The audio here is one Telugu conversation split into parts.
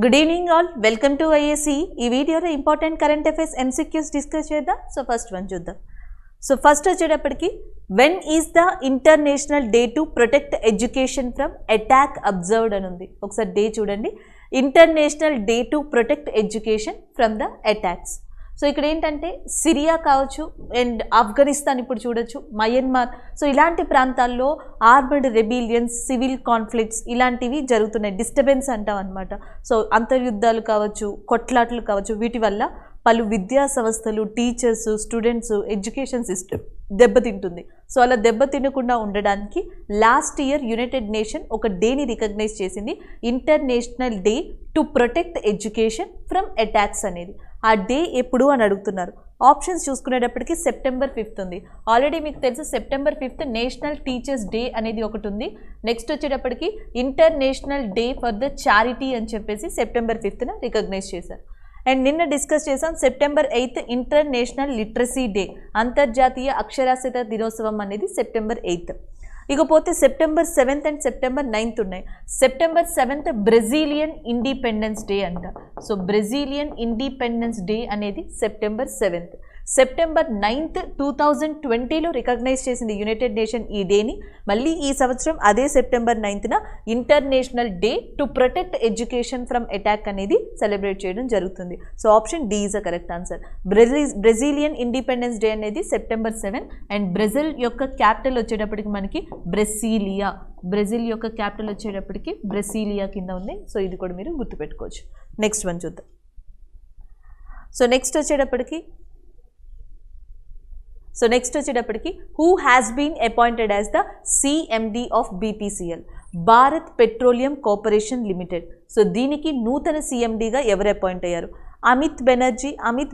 Good evening all, welcome to IAC. ఈ వీడియోలో important current affairs MCQs discuss చేద్దాం. సో ఫస్ట్ వన్ చూద్దాం. సో ఫస్ట్ వచ్చేటప్పటికి when is the international day to protect education from attack observed అని ఉంది. ఒకసారి డే చూడండి, international day to protect education from the attacks. So ఇక్కడ ఏంటంటే సిరియా కావచ్చు అండ్ ఆఫ్ఘనిస్తాన్ ఇప్పుడు చూడొచ్చు, మయన్మార్. సో ఇలాంటి ప్రాంతాల్లో ఆర్మడ్ రెబిలియన్స్, సివిల్ కాన్ఫ్లిక్ట్స్ ఇలాంటివి జరుగుతున్నాయి. డిస్టర్బెన్స్ అంటాం అనమాట. సో అంతర్యుద్ధాలు కావచ్చు, కొట్లాటలు కావచ్చు, వీటి వల్ల పలు విద్యా సంస్థలు, టీచర్స్, స్టూడెంట్స్, ఎడ్యుకేషన్ సిస్టమ్ దెబ్బతింటుంది. సో అలా దెబ్బతినకుండా ఉండడానికి లాస్ట్ ఇయర్ యునైటెడ్ నేషన్ ఒక డేని రికగ్నైజ్ చేసింది, international day to protect education from attacks అనేది. ఆ డే ఎప్పుడు అని అడుగుతున్నారు. ఆప్షన్స్ చూసుకునేటప్పటికి సెప్టెంబర్ 5 ఉంది. ఆల్రెడీ మీకు తెలుసు సెప్టెంబర్ 5 నేషనల్ టీచర్స్ డే అనేది ఒకటి ఉంది. నెక్స్ట్ వచ్చేటప్పటికి international day for the charity అని చెప్పేసి సెప్టెంబర్ 5న రికగ్నైజ్ చేశారు. అండ్ నిన్న డిస్కస్ చేసాం సెప్టెంబర్ 8 ఇంటర్నేషనల్ లిటరసీ డే, అంతర్జాతీయ అక్షరాస్యత దినోత్సవం అనేది సెప్టెంబర్ 8. ఇకపోతే సెప్టెంబర్ 7 అండ్ సెప్టెంబర్ 9 ఉన్నాయి. సెప్టెంబర్ 7 బ్రెజిలియన్ ఇండిపెండెన్స్ డే అంట. సో బ్రెజిలియన్ ఇండిపెండెన్స్ డే అనేది సెప్టెంబర్ 7. సెప్టెంబర్ 9 2020లో రికగ్నైజ్ చేసింది యునైటెడ్ నేషన్ ఈ డేని. మళ్ళీ ఈ సంవత్సరం అదే సెప్టెంబర్ 9న international day to protect education from attack అనేది సెలబ్రేట్ చేయడం జరుగుతుంది. So option D is a correct answer. Brazilian independence day అనేది సెప్టెంబర్ 7. అండ్ బ్రెజిల్ యొక్క క్యాపిటల్ వచ్చేటప్పటికి మనకి బ్రెసిలియా. బ్రెజిల్ యొక్క క్యాపిటల్ వచ్చేటప్పటికి బ్రెసిలియా కింద ఉంది. సో ఇది కూడా మీరు గుర్తుపెట్టుకోవచ్చు. నెక్స్ట్ వన్ చూద్దాం. సో నెక్స్ట్ వచ్చేటప్పటికి who has been appointed as the CMD of BPCL, Bharat Petroleum Corporation Limited. So దీనికి నూతన CMDగా ఎవరు అపాయింట్ అయ్యారు? అమిత్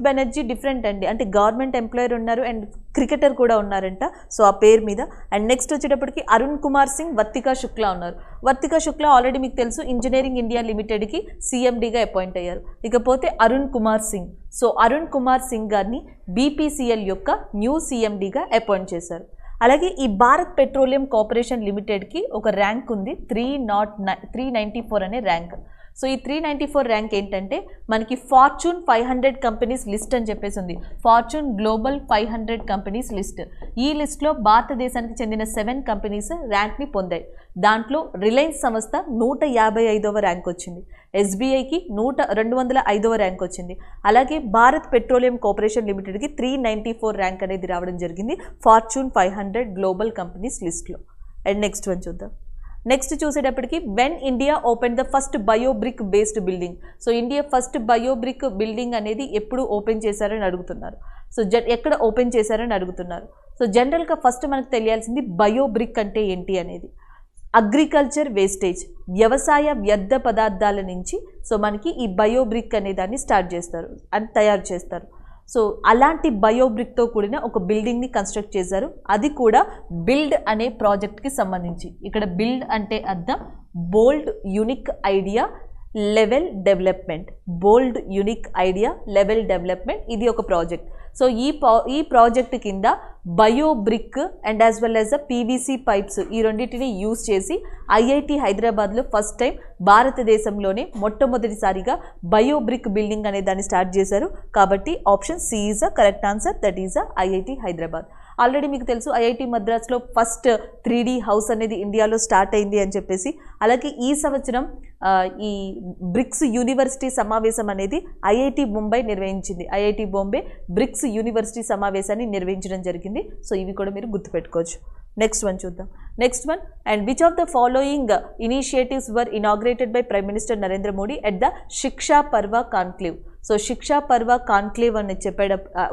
బెనర్జీ డిఫరెంట్ అండి, అంటే గవర్నమెంట్ ఎంప్లాయర్ ఉన్నారు అండ్ క్రికెటర్ కూడా ఉన్నారంట. సో ఆ పేరు మీద. అండ్ నెక్స్ట్ వచ్చేటప్పటికి అరుణ్ కుమార్ సింగ్, వర్తికా శుక్లా ఉన్నారు. వర్తికా శుక్లా ఆల్రెడీ మీకు తెలుసు ఇంజనీరింగ్ ఇండియా లిమిటెడ్కి CMDగా అపాయింట్ అయ్యారు. ఇకపోతే అరుణ్ కుమార్ సింగ్. సో అరుణ్ కుమార్ సింగ్ గారిని BPCL యొక్క న్యూ CMDగా అపాయింట్ చేశారు. అలాగే ఈ భారత్ పెట్రోలియం కార్పొరేషన్ లిమిటెడ్కి ఒక ర్యాంక్ ఉంది, 394 అనే ర్యాంక్. సో ఈ 394 ర్యాంక్ ఏంటంటే మనకి ఫార్చ్యూన్ 500 కంపెనీస్ లిస్ట్ అని చెప్పేసి ఉంది. Fortune global 500 companies list. ఈ లిస్ట్లో భారతదేశానికి చెందిన 7 కంపెనీస్ ర్యాంక్ని పొందాయి. దాంట్లో రిలయన్స్ సంస్థ 155వ ర్యాంక్ వచ్చింది. SBIకి 205వ ర్యాంక్ వచ్చింది. అలాగే భారత్ పెట్రోలియం కార్పొరేషన్ లిమిటెడ్కి 394 ర్యాంక్ అనేది రావడం జరిగింది ఫార్చ్యూన్ 500 గ్లోబల్ కంపెనీస్ లిస్ట్లో. అండ్ నెక్స్ట్ వన్ చూద్దాం. నెక్స్ట్ చూసేటప్పటికి when India open the first biobrick based building. So India first biobrick building అనేది ఎప్పుడు ఓపెన్ చేశారని అడుగుతున్నారు. సో ఎక్కడ ఓపెన్ చేశారని అడుగుతున్నారు. సో జనరల్గా ఫస్ట్ మనకు తెలియాల్సింది బయోబ్రిక్ అంటే ఏంటి అనేది. అగ్రికల్చర్ వేస్టేజ్, వ్యవసాయ వ్యర్థ పదార్థాల నుంచి సో మనకి ఈ బయోబ్రిక్ అనే దాన్ని స్టార్ట్ చేస్తారు అండ్ తయారు చేస్తారు. సో అలాంటి బయోబ్రిక్తో కూడిన ఒక బిల్డింగ్ని కన్స్ట్రక్ట్ చేశారు. అది కూడా బిల్డ్ అనే ప్రాజెక్ట్కి సంబంధించి. ఇక్కడ బిల్డ్ అంటే అర్థం bold unique idea level development. Bold unique idea level development ఇది ఒక ప్రాజెక్ట్. సో ఈ ప్రాజెక్ట్ కింద biobrick and as well as the PVC pipes ఈ రెండింటిని యూజ్ చేసి IIT హైదరాబాద్లో ఫస్ట్ టైం భారతదేశంలోనే మొట్టమొదటిసారిగా బయోబ్రిక్ బిల్డింగ్ అనే దాన్ని స్టార్ట్ చేశారు. కాబట్టి option C is a correct answer, that is a IIT Hyderabad. Already మీకు తెలుసు IIT మద్రాస్లో ఫస్ట్ 3D హౌస్ అనేది ఇండియాలో స్టార్ట్ అయింది అని చెప్పేసి. అలాగే ఈ సంవత్సరం ఈ బ్రిక్స్ యూనివర్సిటీ సమావేశం అనేది IIT ముంబై నిర్వహించింది. IIT బాంబే బ్రిక్స్ యూనివర్సిటీ సమావేశాన్ని నిర్వహించడం జరిగింది. సో ఇవి కూడా మీరు గుర్తుపెట్టుకోవచ్చు. నెక్స్ట్ వన్ చూద్దాం. Next one, and which of the following initiatives were inaugurated by prime minister Narendra Modi at the శిక్షా పర్వ కాన్క్లేవ్. సో శిక్షా పర్వ కాన్క్లేవ్ అని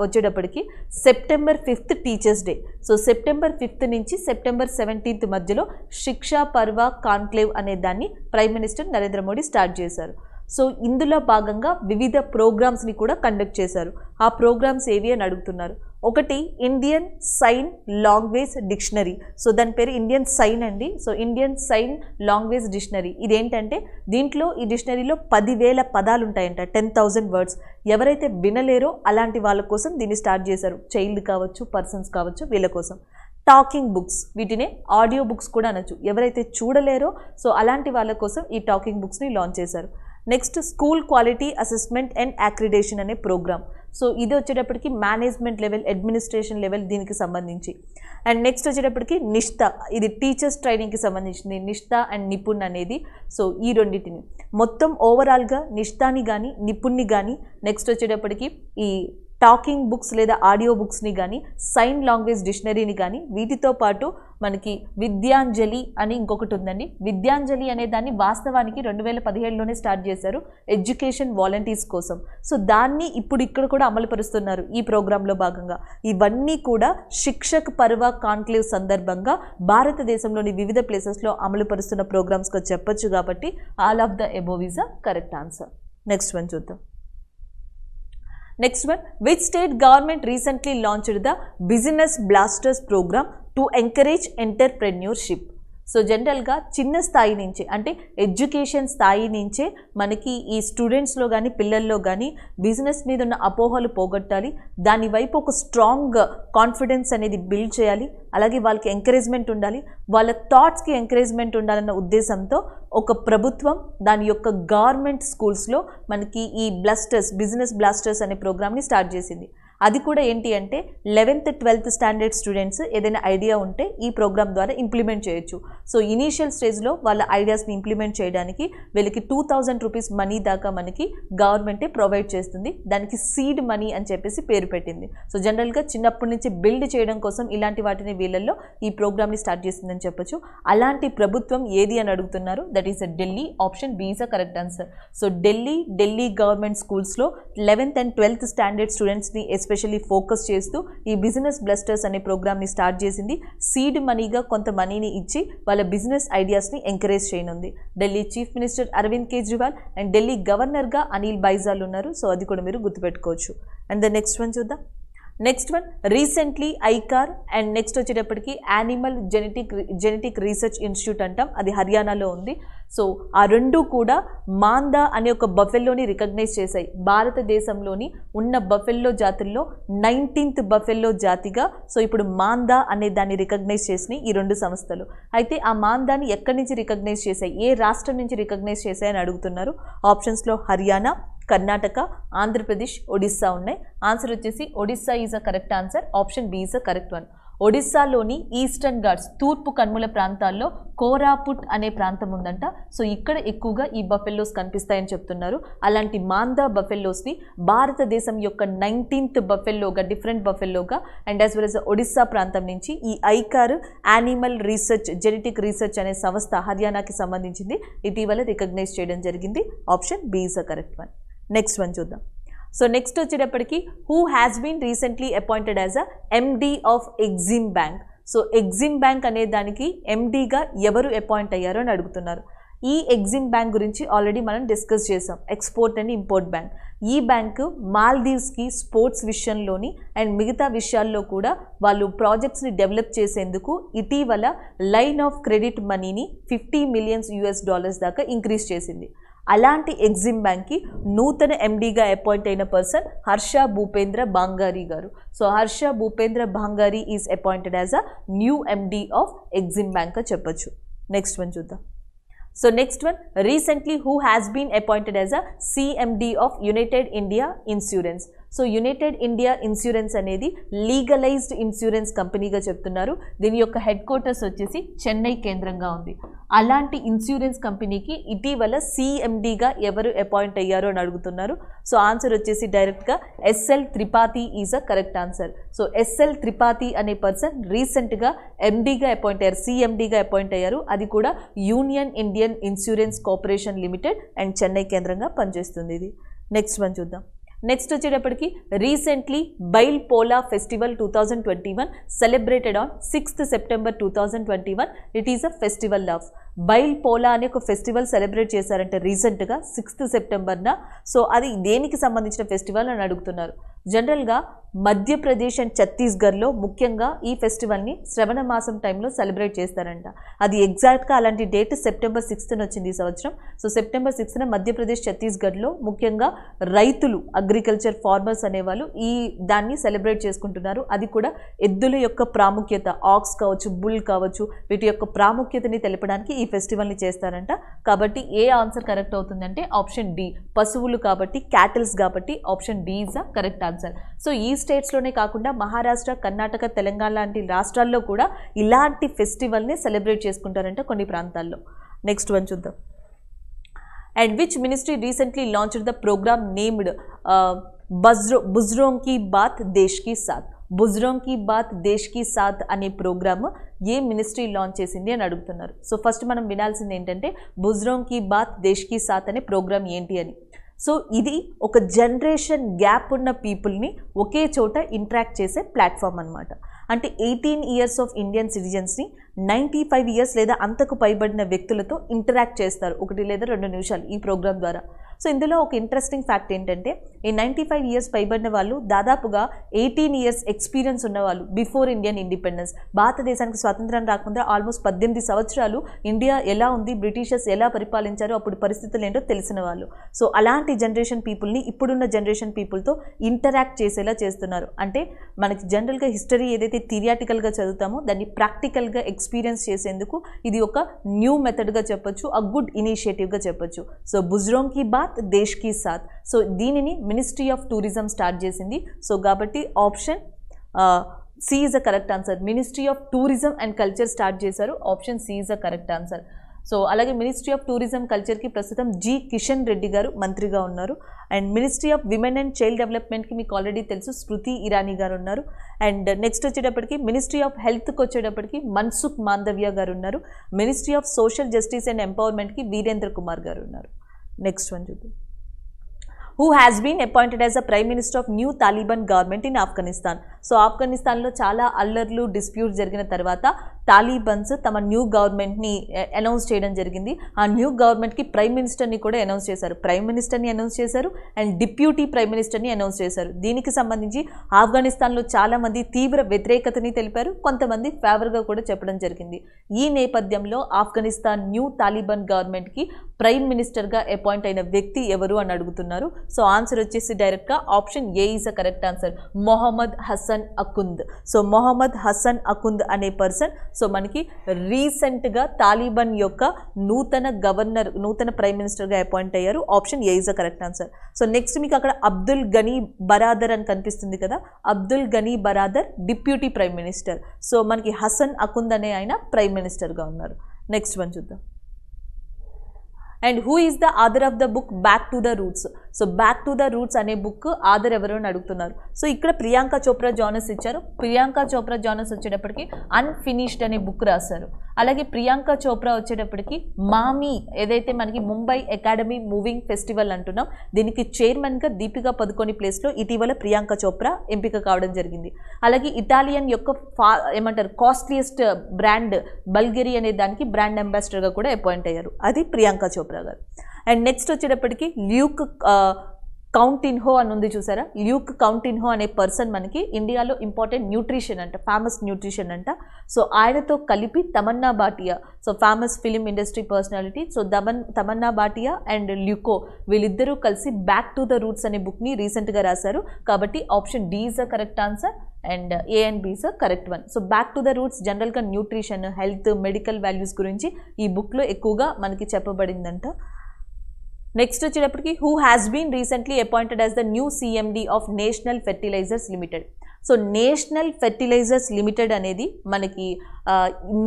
వచ్చేటప్పటికి September 5 teachers day. So September 5 నుంచి సెప్టెంబర్ 17 మధ్యలో శిక్షా పర్వ కాన్క్లేవ్ అనే దాన్ని prime minister Narendra Modi start చేశారు. సో ఇందులో భాగంగా వివిధ ప్రోగ్రామ్స్ని కూడా కండక్ట్ చేశారు. ఆ ప్రోగ్రామ్స్ ఏవి అని అడుగుతున్నారు. ఒకటి Indian sign language dictionary. So దాని పేరు ఇండియన్ సైన్ అండి. So Indian sign language dictionary ఇదేంటంటే దీంట్లో ఈ డిక్షనరీలో 10,000 పదాలు ఉంటాయంట, 10,000 వర్డ్స్. ఎవరైతే వినలేరో అలాంటి వాళ్ళ కోసం దీన్ని స్టార్ట్ చేశారు. చైల్డ్ కావచ్చు, పర్సన్స్ కావచ్చు, వీళ్ళ కోసం. టాకింగ్ బుక్స్, వీటినే ఆడియో బుక్స్ కూడా అనొచ్చు. ఎవరైతే చూడలేరో సో అలాంటి వాళ్ళ కోసం ఈ టాకింగ్ బుక్స్ని లాంచ్ చేశారు. Next school quality assessment and accreditation అనే ప్రోగ్రామ్. సో ఇది వచ్చేటప్పటికి మేనేజ్మెంట్ లెవెల్, అడ్మినిస్ట్రేషన్ లెవెల్ దీనికి సంబంధించి. అండ్ నెక్స్ట్ వచ్చేటప్పటికి నిష్ఠా, ఇది టీచర్స్ ట్రైనింగ్కి సంబంధించింది. నిష్ఠా అండ్ నిపుణ్ అనేది. సో ఈ రెండింటిని మొత్తం ఓవరాల్గా నిష్ఠాని కానీ నిపుణ్ని కానీ, నెక్స్ట్ వచ్చేటప్పటికి ఈ టాకింగ్ బుక్స్ లేదా ఆడియో బుక్స్ని కానీ, సైన్ లాంగ్వేజ్ డిక్షనరీని కానీ, వీటితో పాటు మనకి విద్యాంజలి అని ఇంకొకటి ఉందండి. విద్యాంజలి అనే దాన్ని వాస్తవానికి 2017లోనే స్టార్ట్ చేశారు ఎడ్యుకేషన్ వాలంటీర్స్ కోసం. సో దాన్ని ఇప్పుడు ఇక్కడ కూడా అమలుపరుస్తున్నారు ఈ ప్రోగ్రాంలో భాగంగా. ఇవన్నీ కూడా శిక్షక్ పర్వ కాన్క్లేవ్ సందర్భంగా భారతదేశంలోని వివిధ ప్లేసెస్లో అమలుపరుస్తున్న ప్రోగ్రామ్స్గా చెప్పొచ్చు. కాబట్టి all of the above is a correct answer. Next one చూద్దాం. Next one, which state government recently launched the Business Blasters program to encourage entrepreneurship? So జనరల్గా చిన్న స్థాయి నుంచే, అంటే ఎడ్యుకేషన్ స్థాయి నుంచే మనకి ఈ స్టూడెంట్స్లో కానీ పిల్లల్లో కానీ బిజినెస్ మీద ఉన్న అపోహలు పోగొట్టాలి, దాని వైపు ఒక స్ట్రాంగ్ కాన్ఫిడెన్స్ అనేది బిల్డ్ చేయాలి, అలాగే వాళ్ళకి ఎంకరేజ్మెంట్ ఉండాలి, వాళ్ళ థాట్స్కి ఎంకరేజ్మెంట్ ఉండాలన్న ఉద్దేశంతో ఒక ప్రభుత్వం దాని యొక్క గవర్నమెంట్ స్కూల్స్లో మనకి ఈ బిజినెస్ బ్లాస్టర్స్ అనే ప్రోగ్రామ్ని స్టార్ట్ చేసింది. అది కూడా ఏంటి అంటే 11th 12th స్టాండర్డ్ స్టూడెంట్స్ ఏదైనా ఐడియా ఉంటే ఈ ప్రోగ్రామ్ ద్వారా ఇంప్లిమెంట్ చేయొచ్చు. సో ఇనీషియల్ స్టేజ్లో వాళ్ళ ఐడియాస్ని ఇంప్లిమెంట్ చేయడానికి వీళ్ళకి 2000 రూపీస్ మనీ దాకా మనకి గవర్నమెంటే ప్రొవైడ్ చేస్తుంది. దానికి సీడ్ మనీ అని చెప్పేసి పేరు పెట్టింది. సో జనరల్గా చిన్నప్పటి నుంచి బిల్డ్ చేయడం కోసం ఇలాంటి వాటిని వీళ్ళల్లో ఈ ప్రోగ్రామ్ని స్టార్ట్ చేసిందని చెప్పొచ్చు. అలాంటి ప్రభుత్వం ఏది అని అడుగుతున్నారు. That is a Delhi. Option B is a correct answer. So Delhi government స్కూల్స్లో 11th and 12th స్టాండర్డ్ స్టూడెంట్స్ని ఎస్పెషల్లీ ఫోకస్ చేస్తూ ఈ బిజినెస్ బ్లస్టర్స్ అనే ప్రోగ్రామ్ని స్టార్ట్ చేసింది. సీడ్ మనీగా కొంత మనీని ఇచ్చి వాళ్ళ బిజినెస్ ఐడియాస్ని ఎంకరేజ్ చేయనుంది. Delhi chief minister Arvind Kejriwal and Delhi గవర్నర్గా అనిల్ బైజాల్ ఉన్నారు. సో అది కూడా మీరు గుర్తుపెట్టుకోవచ్చు. అండ్ ద నెక్స్ట్ వన్ చూద్దాం. Next one, recently ICAR and next వచ్చేటప్పటికి యానిమల్ జెనెటిక్ రీసెర్చ్ ఇన్స్టిట్యూట్ అంటాం, అది హర్యానాలో ఉంది. సో ఆ రెండు కూడా మాందా అనే ఒక బఫెల్లోని రికగ్నైజ్ చేశాయి. భారతదేశంలోని ఉన్న బఫెల్లో జాతుల్లో 19th బఫెల్లో జాతిగా సో ఇప్పుడు మాందా అనే దాన్ని రికగ్నైజ్ చేసినాయి ఈ రెండు సంస్థలు. అయితే ఆ మాందాని ఎక్కడి నుంచి రికగ్నైజ్ చేశాయి, ఏ రాష్ట్రం నుంచి రికగ్నైజ్ చేశాయి అని అడుగుతున్నారు. ఆప్షన్స్లో హర్యానా, కర్ణాటక, ఆంధ్రప్రదేశ్, ఒడిస్సా ఉన్నాయి. ఆన్సర్ వచ్చేసి Odisha is a correct answer. Option B is a correct one. ఒడిస్సాలోని ఈస్టర్న్ ఘాట్స్, తూర్పు కనుమల ప్రాంతాల్లో కోరాపుట్ అనే ప్రాంతం ఉందంట. సో ఇక్కడ ఎక్కువగా ఈ బఫెల్లోస్ కనిపిస్తాయని చెప్తున్నారు. అలాంటి మాందా బఫెల్లోస్ని భారతదేశం యొక్క 19th బఫెల్లోగా, డిఫరెంట్ బఫెల్లోగా and as well as Odisha ప్రాంతం నుంచి ఈ ఐకార్ యానిమల్ జెనెటిక్ రీసెర్చ్ అనే సంస్థ హర్యానాకి సంబంధించింది ఇటీవల రికగ్నైజ్ చేయడం జరిగింది. Option B is a correct one. Next one చూద్దాం. సో నెక్స్ట్ వచ్చేటప్పటికి who has been recently appointed as a MD of EXIM bank. So Exim bank అనే దానికి ఎండిగా ఎవరు అపాయింట్ అయ్యారో అని అడుగుతున్నారు. ఈ ఎగ్జిమ్ బ్యాంక్ గురించి ఆల్రెడీ మనం డిస్కస్ చేసాం. Export and import bank. ఈ బ్యాంకు మాల్దీవ్స్కి స్పోర్ట్స్ విషయంలోని అండ్ మిగతా విషయాల్లో కూడా వాళ్ళు ప్రాజెక్ట్స్ని డెవలప్ చేసేందుకు ఇటీవల లైన్ ఆఫ్ క్రెడిట్ మనీని $50 million దాకా ఇంక్రీజ్ చేసింది. అలాంటి ఎగ్జిమ్ బ్యాంక్కి నూతన ఎండీగా అపాయింట్ అయిన person Harsha Bhupendra Bhangari garu. So Harsha Bhupendra Bhangari is appointed as a new MD of EXIM bank అని చెప్పొచ్చు. నెక్స్ట్ వన్ చూద్దాం. So next one, recently who has been appointed as a CMD of United India insurance. So United India insurance అనేది లీగలైజ్డ్ ఇన్సూరెన్స్ కంపెనీగా చెప్తున్నారు. దీని యొక్క హెడ్ క్వార్టర్స్ వచ్చేసి చెన్నై కేంద్రంగా ఉంది. అలాంటి ఇన్సూరెన్స్ కంపెనీకి ఇటీవల సిఎండిగా ఎవరు అపాయింట్ అయ్యారో అని అడుగుతున్నారు. సో ఆన్సర్ వచ్చేసి డైరెక్ట్గా S L Tripathi is a correct answer. So S L Tripathi అనే పర్సన్ రీసెంట్గా ఎండీగా అపాయింట్ అయ్యారు, సిఎండిగా అపాయింట్ అయ్యారు. అది కూడా union Indian insurance corporation limited and Chennai కేంద్రంగా పనిచేస్తుంది ఇది. నెక్స్ట్ వన్ చూద్దాం. నెక్స్ట్ వచ్చేటప్పటికి రీసెంట్లీ బైల్ పోలా festival 2021 celebrated on 6th September 2021. It is a festival of bile పోలా అనే ఒక ఫెస్టివల్ సెలబ్రేట్ చేశారంటే రీసెంట్గా 6th September. సో అది దేనికి సంబంధించిన ఫెస్టివల్ అని అడుగుతున్నారు. జనరల్గా మధ్యప్రదేశ్ అండ్ ఛత్తీస్గఢ్లో ముఖ్యంగా ఈ ఫెస్టివల్ని శ్రవణ మాసం టైంలో సెలబ్రేట్ చేస్తారంట. అది ఎగ్జాక్ట్గా అలాంటి డేట్ సెప్టెంబర్ 6th వచ్చింది ఈ సంవత్సరం. సో సెప్టెంబర్ 6th మధ్యప్రదేశ్ ఛత్తీస్గఢ్లో ముఖ్యంగా రైతులు, అగ్రికల్చర్ ఫార్మర్స్ అనేవాళ్ళు ఈ దాన్ని సెలబ్రేట్ చేసుకుంటున్నారు. అది కూడా ఎద్దుల యొక్క ప్రాముఖ్యత, ఆక్స్ కావచ్చు, బుల్ కావచ్చు, వీటి యొక్క ప్రాముఖ్యతని తెలపడానికి ఈ ఫెస్టివల్ని చేస్తారంట. కాబట్టి ఏ ఆన్సర్ కరెక్ట్ అవుతుందంటే ఆప్షన్ డి, పశువులు కాబట్టి, క్యాటిల్స్ కాబట్టి option D is the correct answer. So ఈ స్టేట్స్లోనే కాకుండా మహారాష్ట్ర, కర్ణాటక, తెలంగాణ లాంటి రాష్ట్రాల్లో కూడా ఇలాంటి ఫెస్టివల్ని సెలబ్రేట్ చేసుకుంటారంట కొన్ని ప్రాంతాల్లో. నెక్స్ట్ వన్ చూద్దాం. And which ministry recently launched the programme named Buzurgon ki Baat Desh ki Saath. Buzurgon ki Baat Desh ki Saath అనే ప్రోగ్రామ్ ఏ మినిస్ట్రీ లాంచ్ చేసింది అని అడుగుతున్నారు. సో ఫస్ట్ మనం వినాల్సింది ఏంటంటే బుజ్రోం కీ బాత్ దేశ్ కీ సాత్ అనే ప్రోగ్రామ్ ఏంటి అని. సో ఇది ఒక జనరేషన్ గ్యాప్ ఉన్న పీపుల్ని ఒకే చోట ఇంటరాక్ట్ చేసే ప్లాట్ఫామ్ అనమాట. అంటే 18 years ఆఫ్ ఇండియన్ సిటిజన్స్ని 95 years లేదా అంతకు పైబడిన వ్యక్తులతో ఇంటరాక్ట్ చేస్తారు 1 లేదా 2 నిమిషాలు ఈ ప్రోగ్రామ్ ద్వారా. సో ఇందులో ఒక ఇంట్రెస్టింగ్ ఫ్యాక్ట్ ఏంటంటే ఈ 95 years పైబడిన వాళ్ళు దాదాపుగా 18 years ఎక్స్పీరియన్స్ ఉన్నవాళ్ళు బిఫోర్ ఇండియన్ ఇండిపెండెన్స్. భారతదేశానికి స్వాతంత్రం రాకుండా ఆల్మోస్ట్ 18 సంవత్సరాలు ఇండియా ఎలా ఉంది, బ్రిటిషర్స్ ఎలా పరిపాలించారో అప్పుడు పరిస్థితులు ఏంటో తెలిసిన వాళ్ళు. సో అలాంటి జనరేషన్ పీపుల్ని ఇప్పుడున్న జనరేషన్ పీపుల్తో ఇంటరాక్ట్ చేసేలా చేస్తున్నారు. అంటే మనకి జనరల్గా హిస్టరీ ఏదైతే థియరిటికల్గా చదువుతామో దాన్ని ప్రాక్టికల్గా ఎక్స్పీరియన్స్ చేసేందుకు ఇది ఒక న్యూ మెథడ్గా చెప్పొచ్చు, అ గుడ్ ఇనిషియేటివ్గా చెప్పొచ్చు. సో బుజ్రోం కీ బాత్ దేశ్ కీ సాత్. సో దీనిని మినిస్ట్రీ ఆఫ్ టూరిజం స్టార్ట్ చేసింది. సో కాబట్టి option C is a correct answer. Ministry of tourism and culture start చేశారు. Option C is a correct answer. So అలాగే మినిస్ట్రీ ఆఫ్ టూరిజం కల్చర్కి ప్రస్తుతం జి కిషన్ రెడ్డి గారు మంత్రిగా ఉన్నారు. And ministry of women and child డెవలప్మెంట్కి మీకు ఆల్రెడీ తెలుసు స్మృతి ఇరానీ గారు ఉన్నారు. అండ్ నెక్స్ట్ వచ్చేటప్పటికి మినిస్ట్రీ ఆఫ్ హెల్త్కి వచ్చేటప్పటికి మన్సుఖ్ మాండవ్య గారు ఉన్నారు. Ministry of social justice and ఎంపవర్మెంట్కి వీరేంద్ర కుమార్ గారు ఉన్నారు. నెక్స్ట్ వన్ చూద్దాం. who has been appointed as a prime minister of new Taliban government in Afghanistan. So ఆఫ్ఘనిస్తాన్లో చాలా అల్లర్లు, డిస్ప్యూట్స్ జరిగిన తర్వాత తాలిబన్స్ తమ న్యూ గవర్నమెంట్ని అనౌన్స్ చేయడం జరిగింది. ఆ న్యూ గవర్నమెంట్కి ప్రైమ్ మినిస్టర్ని కూడా అనౌన్స్ చేశారు. ప్రైమ్ మినిస్టర్ని అనౌన్స్ చేశారు అండ్ డిప్యూటీ ప్రైమ్ మినిస్టర్ని అనౌన్స్ చేశారు. దీనికి సంబంధించి ఆఫ్ఘనిస్తాన్లో చాలామంది తీవ్ర వ్యతిరేకతని తెలిపారు, కొంతమంది ఫేవర్గా కూడా చెప్పడం జరిగింది. ఈ నేపథ్యంలో ఆఫ్ఘనిస్తాన్ న్యూ తాలిబాన్ గవర్నమెంట్కి ప్రైమ్ మినిస్టర్గా అపాయింట్ అయిన వ్యక్తి ఎవరు అని అడుగుతున్నారు. సో ఆన్సర్ వచ్చేసి డైరెక్ట్గా option A is a correct answer, Mohammad Hasan Akhund. So Mohammad Hasan Akhund అనే పర్సన్ సో మనకి రీసెంట్గా తాలిబాన్ యొక్క నూతన ప్రైమ్ మినిస్టర్గా అపాయింట్ అయ్యారు. Option A is a correct answer. So next మీకు అక్కడ అబ్దుల్ గనీ బరాదర్ అని కనిపిస్తుంది కదా, Abdul Ghani Baradar deputy prime minister. So మనకి హసన్ అకుంద్ అనే ఆయన ప్రైమ్ మినిస్టర్గా ఉన్నారు. నెక్స్ట్ వన్ చూద్దాం. And who is the author of the book back to the roots. So back to the roots అనే బుక్ ఆథర్ ఎవరు అని అడుగుతున్నారు. సో ఇక్కడ ప్రియాంక చోప్రా జానస్ ఇచ్చారు. ప్రియాంక చోప్రా జానస్ వచ్చేటప్పటికి అన్ఫినిష్డ్ అనే బుక్ రాశారు. అలాగే ప్రియాంక చోప్రా వచ్చేటప్పటికి మామీ ఏదైతే మనకి ముంబై అకాడమీ మూవింగ్ ఫెస్టివల్ అంటున్నాం, దీనికి చైర్మన్గా దీపికా పదుకొని ప్లేస్లో ఇటీవల ప్రియాంక చోప్రా ఎంపిక కావడం జరిగింది. అలాగే ఇటాలియన్ యొక్క కాస్ట్లీయెస్ట్ బ్రాండ్ బల్గేరి అనే దానికి బ్రాండ్ అంబాసిడర్గా కూడా అపాయింట్ అయ్యారు. అది ప్రియాంక చోప్రా గారు. అండ్ నెక్స్ట్ వచ్చేటప్పటికి ల్యూక్ కౌంటిన్హో అని ఉంది చూసారా, ల్యూక్ కౌంటిన్హో అనే పర్సన్ మనకి ఇండియాలో ఇంపార్టెంట్ న్యూట్రిషన్ అంట, ఫేమస్ న్యూట్రిషన్ అంట. సో ఆయనతో కలిపి Tamannaah Bhatia, so famous film industry personality, so Tamannaah Bhatia and ల్యూకో వీళ్ళిద్దరూ కలిసి బ్యాక్ టు ద రూట్స్ అనే బుక్ని రీసెంట్గా రాశారు. కాబట్టి option D is a correct answer and A and B is a correct one. So back to the roots జనరల్గా న్యూట్రిషన్, హెల్త్, మెడికల్ వాల్యూస్ గురించి ఈ బుక్లో ఎక్కువగా మనకి చెప్పబడిందంట. నెక్స్ట్ వచ్చేటప్పటికి who has been recently appointed as the new CMD of National Fertilizers Limited. So National Fertilizers Limited అనేది మనకి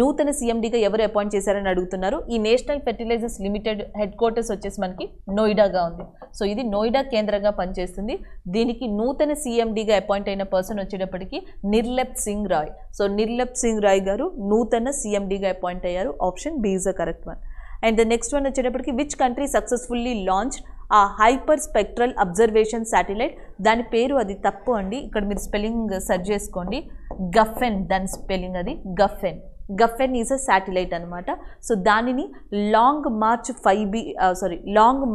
నూతన సిఎండిగా ఎవరు అపాయింట్ చేశారని అడుగుతున్నారు. ఈ National Fertilizers Limited headquarters వచ్చేసి మనకి నోయిడాగా ఉంది. సో ఇది నోయిడా కేంద్రంగా పనిచేస్తుంది. దీనికి నూతన సిఎండిగా అపాయింట్ అయిన పర్సన్ వచ్చేటప్పటికి నిర్లెప్ సింగ్ రాయ్. సో నిర్లెప్ సింగ్ రాయ్ గారు నూతన సిఎండిగా అపాయింట్ అయ్యారు. Option B is a correct one. And the next one వచ్చేటప్పటికి which country successfully launch a hyperspectral observation satellite. దాని పేరు అది తప్పు అండి, ఇక్కడ మీరు స్పెల్లింగ్ సెర్చ్ చేసుకోండి, గఫెన్ దాని స్పెల్లింగ్ అది గఫెన్ ఈజ్ అ శాటిలైట్ అనమాట. సో దానిని లాంగ్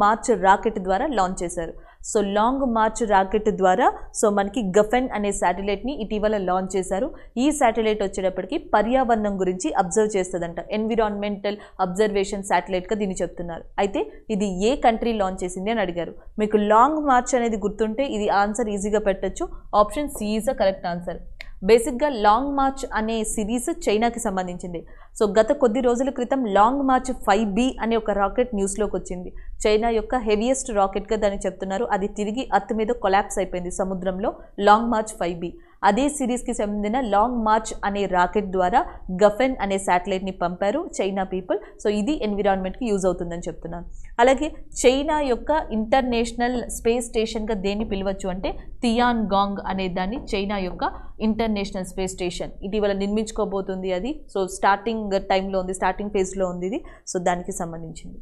మార్చ్ రాకెట్ ద్వారా లాంచ్ చేశారు. సో లాంగ్ మార్చ్ రాకెట్ ద్వారా సో మనకి గఫెన్ అనే శాటిలైట్ని ఇటీవల లాంచ్ చేశారు. ఈ శాటిలైట్ వచ్చేటప్పటికి పర్యావరణం గురించి అబ్జర్వ్ చేస్తుందంట. ఎన్విరాన్మెంటల్ అబ్జర్వేషన్ శాటిలైట్గా దీన్ని చెప్తున్నారు. అయితే ఇది ఏ కంట్రీ లాంచ్ చేసింది అని అడిగారు. మీకు లాంగ్ మార్చ్ అనేది గుర్తుంటే ఇది ఆన్సర్ ఈజీగా పెట్టచ్చు. Option C is the correct answer. బేసిక్గా లాంగ్ మార్చ్ అనే సిరీస్ చైనాకి సంబంధించింది. సో గత కొద్ది రోజుల క్రితం లాంగ్ మార్చ్ 5B అనే ఒక రాకెట్ న్యూస్లోకి వచ్చింది. చైనా యొక్క హెవియెస్ట్ రాకెట్గా దాన్ని చెప్తున్నారు. అది తిరిగి అర్త్ మీద కొలాప్స్ అయిపోయింది సముద్రంలో. లాంగ్ మార్చ్ 5B అదే సిరీస్కి చెందిన లాంగ్ మార్చ్ అనే రాకెట్ ద్వారా గఫెన్ అనే శాటిలైట్ని పంపారు చైనా పీపుల్. సో ఇది ఎన్విరాన్మెంట్కి యూజ్ అవుతుందని చెప్తున్నాను. అలాగే చైనా యొక్క ఇంటర్నేషనల్ స్పేస్ స్టేషన్గా దేన్ని పిలవచ్చు అంటే తియాన్గాంగ్ అనే దాన్ని చైనా యొక్క ఇంటర్నేషనల్ స్పేస్ స్టేషన్ ఇటీవల నిర్మించుకోబోతుంది అది. సో స్టార్టింగ్ టైంలో ఉంది, స్టార్టింగ్ ఫేజ్లో ఉంది ఇది. సో దానికి సంబంధించింది.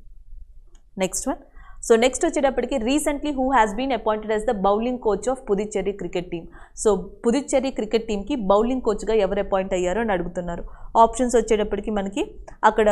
Next one. సో నెక్స్ట్ వచ్చేటప్పటికి recently who has been appointed as the bowling coach of Puducherry cricket team. So Puducherry cricket టీమ్కి బౌలింగ్ కోచ్గా ఎవరు అపాయింట్ అయ్యారో అని అడుగుతున్నారు. ఆప్షన్స్ వచ్చేటప్పటికి మనకి అక్కడ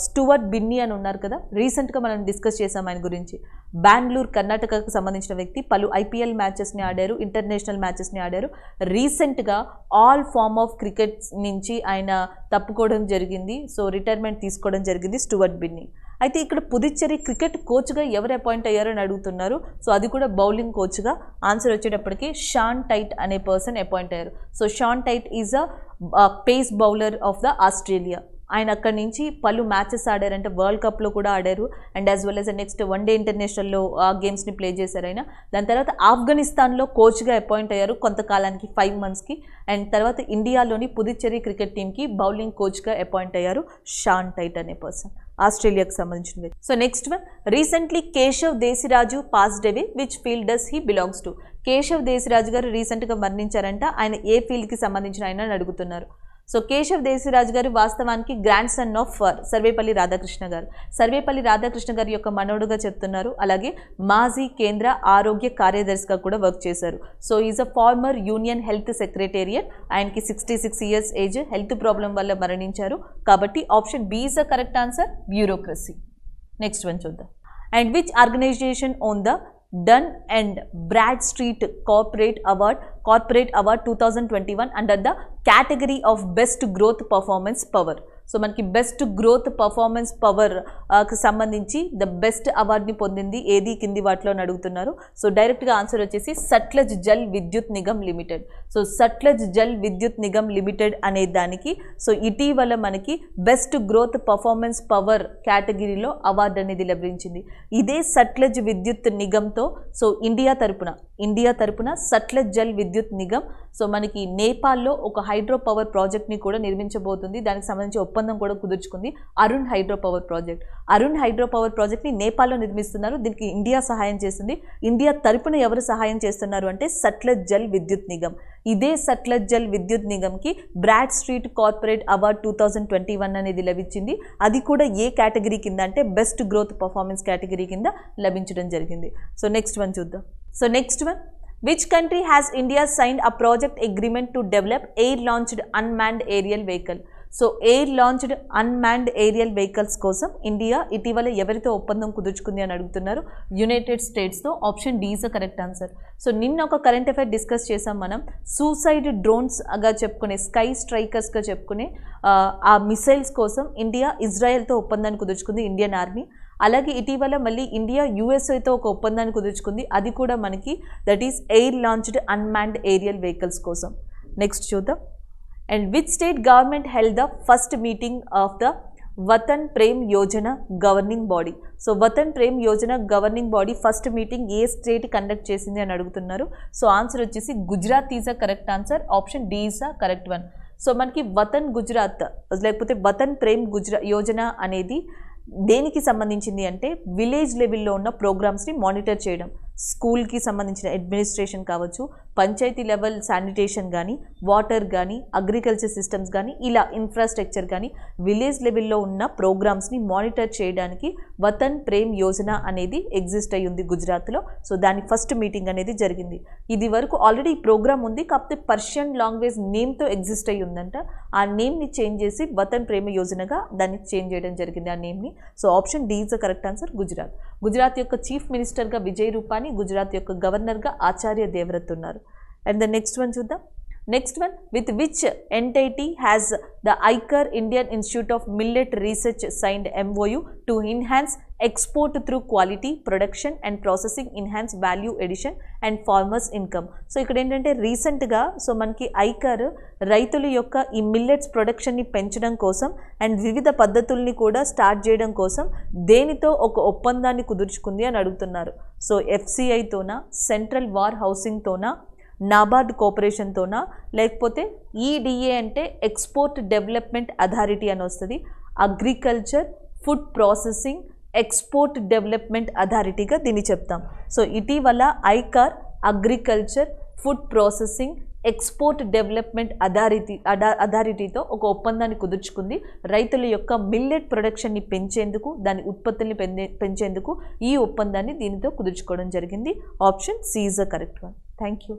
స్టూవర్ట్ బిన్నీ అని ఉన్నారు కదా, రీసెంట్గా మనం డిస్కస్ చేసాం ఆయన గురించి. బెంగళూరు కర్ణాటకకు సంబంధించిన వ్యక్తి, పలు IPL మ్యాచెస్ని ఆడారు, ఇంటర్నేషనల్ మ్యాచెస్ని ఆడారు. రీసెంట్గా ఆల్ ఫార్మ్ ఆఫ్ క్రికెట్ నుంచి ఆయన తప్పుకోవడం జరిగింది. సో రిటైర్మెంట్ తీసుకోవడం జరిగింది స్టూవర్ట్ బిన్నీ. అయితే ఇక్కడ పుదుచ్చేరి క్రికెట్ కోచ్గా ఎవరు అపాయింట్ అయ్యారో అని అడుగుతున్నారు. సో అది కూడా బౌలింగ్ కోచ్గా. ఆన్సర్ వచ్చేటప్పటికి షాన్ టైట్ అనే పర్సన్ అపాయింట్ అయ్యారు. So Shaun Tait is a pace bowler of the Australia. ఆయన అక్కడి నుంచి పలు మ్యాచెస్ ఆడారంటే వరల్డ్ కప్లో కూడా ఆడారు and as well as next one day ఇంటర్నేషనల్లో ఆ గేమ్స్ని ప్లే చేశారు ఆయన. దాని తర్వాత ఆఫ్ఘనిస్తాన్లో కోచ్గా అపాయింట్ అయ్యారు కొంతకాలానికి 5 monthsకి. అండ్ తర్వాత ఇండియాలోని పుదుచ్చేరి క్రికెట్ టీమ్కి బౌలింగ్ కోచ్గా అపాయింట్ అయ్యారు షాన్ టైట్ అనే పర్సన్, ఆస్ట్రేలియాకి సంబంధించిన వ్యక్తి. So next one. Recently Keshav Desiraju passed away, which field does he belongs to. Keshav Desiraju గారు రీసెంట్గా మరణించారంట. ఆయన ఏ ఫీల్డ్కి సంబంధించిన ఆయన అని అడుగుతున్నారు. సో కేశవ్ దేశిరాజు గారు వాస్తవానికి grand son of Sarvepalli Radhakrishna గారు. సర్వేపల్లి రాధాకృష్ణ గారి యొక్క మనవడుగా చెప్తున్నారు. అలాగే మాజీ కేంద్ర ఆరోగ్య కార్యదర్శిగా కూడా వర్క్ చేశారు. So is a former union health secretariat. ఆయనకి 66 years ఏజ్, హెల్త్ ప్రాబ్లం వల్ల మరణించారు. కాబట్టి option B is the correct answer, bureaucracy. Next one చూద్దాం. And which organisation own the Dun and Bradstreet Corporate Award 2021 under the category of Best Growth Performance Power. So మనకి బెస్ట్ గ్రోత్ పర్ఫార్మెన్స్ పవర్ కి సంబంధించి ద బెస్ట్ అవార్డ్ని పొందింది ఏది కింది వాటిలో అని అడుగుతున్నారు. సో డైరెక్ట్గా ఆన్సర్ వచ్చేసి సట్లెజ్ జల్ విద్యుత్ నిగమ్ లిమిటెడ్. సో సట్లెజ్ జల్ విద్యుత్ నిగమ్ లిమిటెడ్ అనే దానికి సో ఇటీవల మనకి బెస్ట్ గ్రోత్ పర్ఫార్మెన్స్ పవర్ కేటగిరీలో అవార్డు అనేది లభించింది. ఇదే సట్లెజ్ విద్యుత్ నిగమ్తో సో ఇండియా తరపున సట్లెజ్ జల్ విద్యుత్ నిగమ్ సో మనకి నేపాల్లో ఒక హైడ్రో పవర్ ప్రాజెక్ట్ని కూడా నిర్మించబోతుంది. దానికి సంబంధించి ఒప్పందం కూడా కుదుర్చుకుంది. అరుణ్ హైడ్రో పవర్ ప్రాజెక్ట్ని నేపాల్లో నిర్మిస్తున్నారు. దీనికి ఇండియా సహాయం చేస్తుంది. ఇండియా తరపున ఎవరు సహాయం చేస్తున్నారు అంటే సట్లెజ్ జల్ విద్యుత్ నిగమ్. ఇదే సట్లెజ్ జల్ విద్యుత్ నిగమ్కి బ్రాడ్స్ట్రీట్ కార్పొరేట్ అవార్డ్ 2021 అనేది లభించింది. అది కూడా ఏ కేటగిరీ కింద అంటే బెస్ట్ గ్రోత్ పర్ఫార్మెన్స్ కేటగిరీ కింద లభించడం జరిగింది. సో నెక్స్ట్ వన్ చూద్దాం. So next one. Which country has India signed a project agreement to develop air-launched unmanned aerial vehicle? So air launched unmanned aerial vehicles కోసం ఇండియా ఇటీవల ఎవరితో ఒప్పందం కుదుర్చుకుంది అని అడుగుతున్నారు. యునైటెడ్ స్టేట్స్తో. Option D is the correct answer. So నిన్న ఒక కరెంట్ అఫైర్ డిస్కస్ చేసాం మనం. సూసైడ్ డ్రోన్స్గా చెప్పుకునే స్కై స్ట్రైకర్స్గా చెప్పుకునే ఆ మిసైల్స్ కోసం ఇండియా ఇజ్రాయెల్తో ఒప్పందాన్ని కుదుర్చుకుంది, ఇండియన్ ఆర్మీ. అలాగే ఇటీవల మళ్ళీ ఇండియా USA ఒక ఒప్పందాన్ని కుదుర్చుకుంది. అది కూడా మనకి that is air launched unmanned aerial vehicles కోసం. నెక్స్ట్ చూద్దాం. And which state government held the first meeting of the Vatan Prem Yojana governing body. So Vatan Prem Yojana governing body first meeting ఏ స్టేట్ కండక్ట్ చేసింది అని అడుగుతున్నారు. సో ఆన్సర్ వచ్చేసి Gujarat is a correct answer. Option D is a correct one. So మనకి వతన్ గుజరాత్ లేకపోతే వతన్ ప్రేమ్ యోజన అనేది దేనికి సంబంధించింది అంటే విలేజ్ లెవెల్లో ఉన్న ప్రోగ్రామ్స్ని మానిటర్ చేయడం. స్కూల్కి సంబంధించిన అడ్మినిస్ట్రేషన్ కావచ్చు, పంచాయతీ లెవెల్ శానిటేషన్ కానీ, వాటర్ కానీ, అగ్రికల్చర్ సిస్టమ్స్ కానీ, ఇలా ఇన్ఫ్రాస్ట్రక్చర్ కానీ విలేజ్ లెవెల్లో ఉన్న ప్రోగ్రామ్స్ని మానిటర్ చేయడానికి వతన్ ప్రేమ్ యోజన అనేది ఎగ్జిస్ట్ అయ్యి ఉంది గుజరాత్లో. సో దాని ఫస్ట్ మీటింగ్ అనేది జరిగింది. ఇది వరకు ఆల్రెడీ ఈ ప్రోగ్రామ్ ఉంది, కాకపోతే పర్షియన్ లాంగ్వేజ్ నేమ్తో ఎగ్జిస్ట్ అయ్యి ఉందంట. ఆ నేమ్ని చేంజ్ చేసి వతన్ ప్రేమ యోజనగా దాన్ని చేంజ్ చేయడం జరిగింది ఆ నేమ్ని. So option D is the correct answer, Gujarat. Gujarat యొక్క చీఫ్ మినిస్టర్గా విజయ్ రూపానీ, కానీ గుజరాత్ యొక్క గవర్నర్గా ఆచార్య దేవవ్రత్ ఉన్నారు. అండ్ ద నెక్స్ట్ వన్ చూద్దాం. Next one, with which entity has the ICAR Indian Institute of Millet Research signed MOU to enhance export through quality production and processing, enhance value addition and farmers income. So ఇక్కడ ఏంటంటే రీసెంట్గా మనకి ఐకర్ రైతుల యొక్క ఈ మిల్లెట్స్ ప్రొడక్షన్ని పెంచడం కోసం అండ్ వివిధ పద్ధతుల్ని కూడా స్టార్ట్ చేయడం కోసం దేనితో ఒక ఒప్పందాన్ని కుదుర్చుకుంది అని అడుగుతున్నారు. సో FCIతోనా, సెంట్రల్ వార్ హౌసింగ్తోనా, నాబార్డ్ కోఆపరేషన్తోనా, లేకపోతే EDA అంటే ఎక్స్పోర్ట్ డెవలప్మెంట్ అథారిటీ అని వస్తుంది, agriculture food processing export development అథారిటీగా దీన్ని చెప్తాం. సో ఇటీవల ICAR agriculture food processing export development అథారిటీతో ఒక ఒప్పందాన్ని కుదుర్చుకుంది. రైతుల యొక్క మిల్లెట్ ప్రొడక్షన్ని పెంచేందుకు, దాని ఉత్పత్తుల్ని పెంచేందుకు ఈ ఒప్పందాన్ని దీనితో కుదుర్చుకోవడం జరిగింది. Option C is the correct one. Thank you.